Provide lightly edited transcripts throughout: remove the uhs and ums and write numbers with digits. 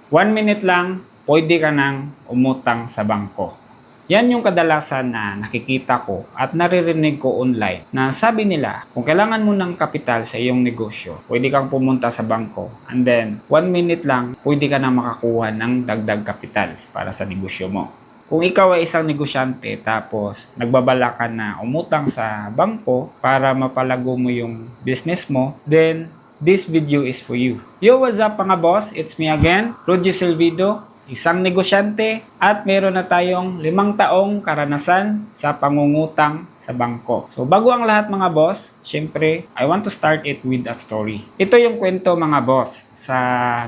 1 minute lang, pwede ka nang umutang sa bangko. Yan yung kadalasan na nakikita ko at naririnig ko online na sabi nila kung kailangan mo ng kapital sa iyong negosyo, pwede kang pumunta sa bangko and then 1 minute lang, pwede ka na makakuha ng dagdag kapital para sa negosyo mo. Kung ikaw ay isang negosyante tapos nagbabala ka na umutang sa bangko para mapalago mo yung business mo, then this video is for you. Yo, what's up mga boss? It's me again, Roger Silvido, isang negosyante at meron na tayong 5 taong karanasan sa pangungutang sa bangko. So bago ang lahat mga boss, syempre, I want to start it with a story. Ito yung kwento mga boss. Sa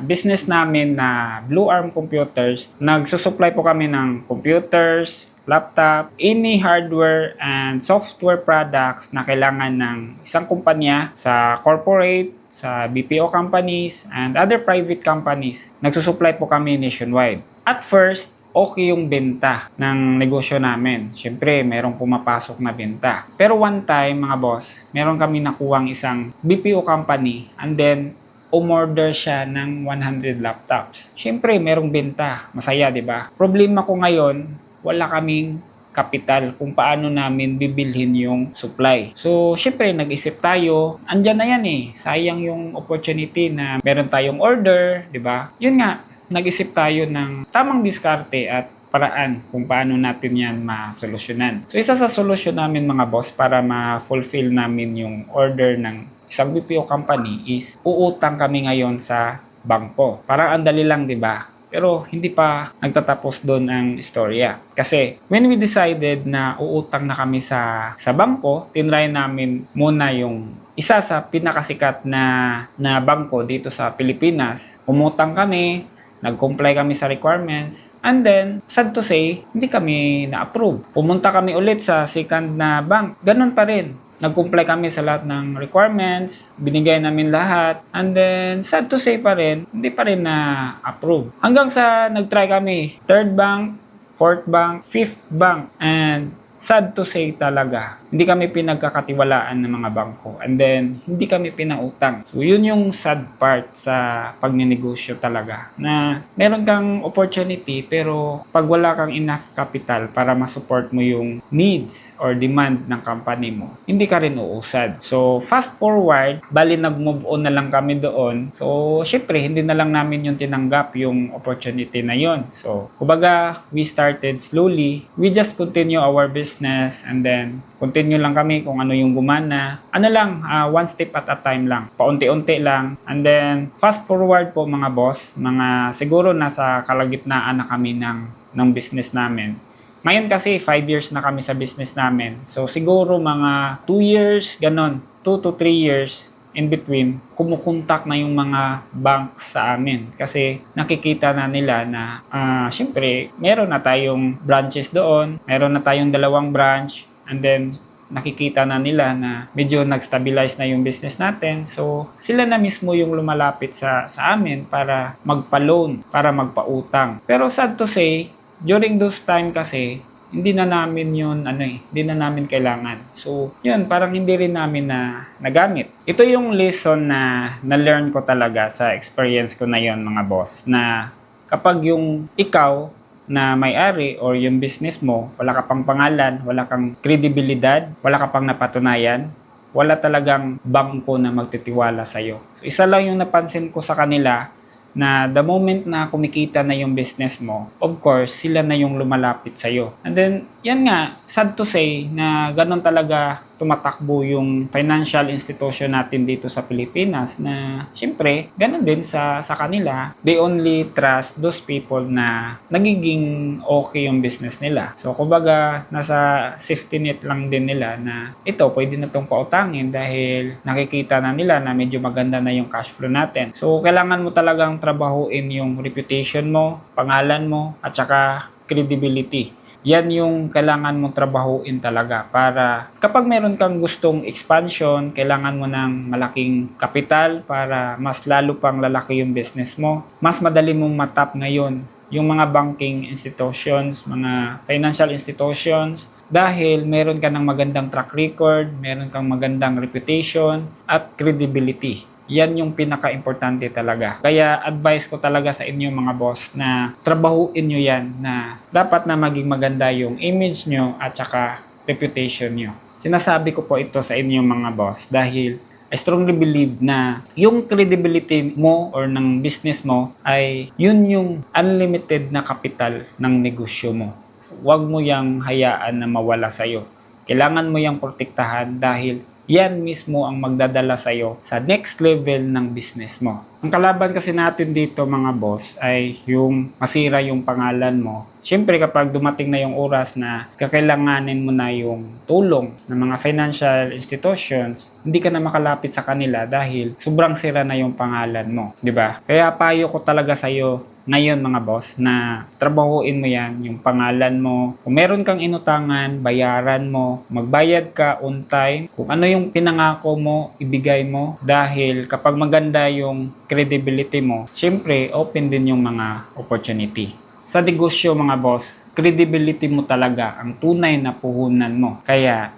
business namin na Blue Arm Computers, nagsusupply po kami ng computers, laptop, any hardware and software products na kailangan ng isang kumpanya sa corporate, sa BPO companies, and other private companies. Nagsusupply po kami nationwide. At first, okay yung benta ng negosyo namin. Siyempre, merong pumapasok na benta. Pero one time, mga boss, meron kami nakuhang isang BPO company and then umorder siya ng 100 laptops. Siyempre, merong benta. Masaya, di ba? Problema ko ngayon, wala kaming kapital kung paano namin bibilhin yung supply. So, syempre, nag-isip tayo, andyan na yan eh. Sayang yung opportunity na meron tayong order, di ba? Yun nga, nag-isip tayo ng tamang diskarte at paraan kung paano natin yan masolusyonan. So, isa sa solusyon namin mga boss para ma-fulfill namin yung order ng isang BPO company is uutang kami ngayon sa bangko. Parang andali lang, di ba? Pero hindi pa nagtatapos doon ang istorya. Kasi when we decided na uutang na kami sa bangko, tinry namin muna yung isa sa pinakasikat na bangko dito sa Pilipinas. Umutang kami, nag-comply kami sa requirements, and then, sad to say, hindi kami na-approve. Pumunta kami ulit sa second na bank, ganun pa rin. Nag-comply kami sa lahat ng requirements, binigay namin lahat, and then, sad to say pa rin, hindi pa rin na-approve. Hanggang sa nag-try kami, third bank, fourth bank, fifth bank, and sad to say talaga, hindi kami pinagkakatiwalaan ng mga bangko. And then, hindi kami pinautang. So, yun yung sad part sa pagninegosyo talaga. Na meron kang opportunity, pero pag wala kang enough capital para masupport mo yung needs or demand ng company mo, hindi ka rin uusad. So, fast forward, bali nag-move on na lang kami doon. So, syempre, hindi na lang namin yung tinanggap yung opportunity na yon. So, kumbaga, we started slowly. We just continue our business and then continue lang kami kung ano yung gumana. Ano lang, one step at a time lang. Paunti-unti lang. And then, fast forward po mga boss, mga siguro nasa kalagitnaan na kami ng business namin. Ngayon kasi 5 years na kami sa business namin. So siguro mga 2 years, ganon. 2 to 3 years in between, kumukontak na yung mga banks sa amin. Kasi nakikita na nila na syempre, meron na tayong branches doon. Meron na tayong 2 branch. And then, nakikita na nila na medyo nag-stabilize na yung business natin. So, sila na mismo yung lumalapit sa amin para magpa-loan, para magpa-utang. Pero sad to say, during those time kasi, hindi na namin yun, hindi na namin kailangan. So, yun, parang hindi rin namin na nagamit. Ito yung lesson na na-learn ko talaga sa experience ko na yun, mga boss, na kapag yung ikaw, na may-ari or yung business mo, wala ka pang pangalan, wala kang kredibilidad, wala ka pang napatunayan, wala talagang bangko na magtitiwala sa'yo. So, isa lang yung napansin ko sa kanila na the moment na kumikita na yung business mo, of course, sila na yung lumalapit sa'yo. And then, yan nga, sad to say na ganun talaga tumatakbo yung financial institution natin dito sa Pilipinas na syempre, ganun din sa kanila. They only trust those people na nagiging okay yung business nila. So, kumbaga, nasa safety net lang din nila na ito, pwede na itong pautangin dahil nakikita na nila na medyo maganda na yung cash flow natin. So, kailangan mo talagang trabahuin yung reputation mo, pangalan mo, at saka credibility. Yan yung kailangan mong trabahuin talaga para kapag meron kang gustong expansion, kailangan mo ng malaking kapital para mas lalo pang lalaki yung business mo. Mas madali mong matap ngayon yung mga banking institutions, mga financial institutions, dahil meron ka ng magandang track record, meron kang magandang reputation at credibility. Yan yung pinaka-importante talaga. Kaya advice ko talaga sa inyo mga boss na trabahuin nyo yan, na dapat na maging maganda yung image nyo at saka reputation nyo. Sinasabi ko po ito sa inyo mga boss dahil I strongly believe na yung credibility mo or ng business mo ay yun yung unlimited na kapital ng negosyo mo. Huwag mo yang hayaan na mawala sa'yo. Kailangan mo yang protektahan dahil yan mismo ang magdadala sa'yo sa next level ng business mo. Ang kalaban kasi natin dito mga boss ay yung masira yung pangalan mo. Siyempre kapag dumating na yung oras na kakailanganin mo na yung tulong ng mga financial institutions, hindi ka na makalapit sa kanila dahil sobrang sira na yung pangalan mo, di ba? Kaya payo ko talaga sa'yo ngayon mga boss na trabahuin mo yan, yung pangalan mo. Kung meron kang inutangan, bayaran mo, magbayad ka on time. Kung ano yung pinangako mo, ibigay mo. Dahil kapag maganda yung credibility mo, syempre open din yung mga opportunity. Sa negosyo mga boss, credibility mo talaga ang tunay na puhunan mo. Kaya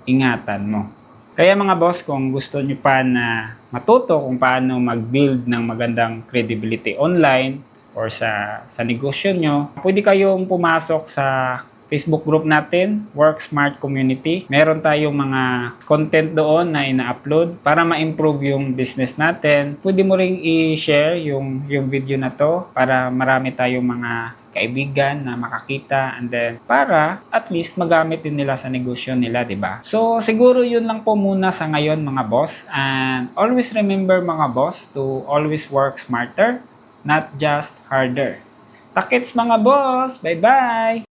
ingatan mo. Kaya mga boss, kung gusto nyo pa na matuto kung paano mag-build ng magandang credibility online or sa negosyo nyo, pwede kayong pumasok sa Facebook group natin, Work Smart Community. Meron tayong mga content doon na ina-upload para ma-improve yung business natin. Pwede mo ring i-share yung video na to para marami tayong mga kaibigan na makakita, and then para at least magamit din nila sa negosyo nila, di ba? So siguro yun lang po muna sa ngayon mga boss, and always remember mga boss to always work smarter, not just harder. Takits mga boss! Bye-bye!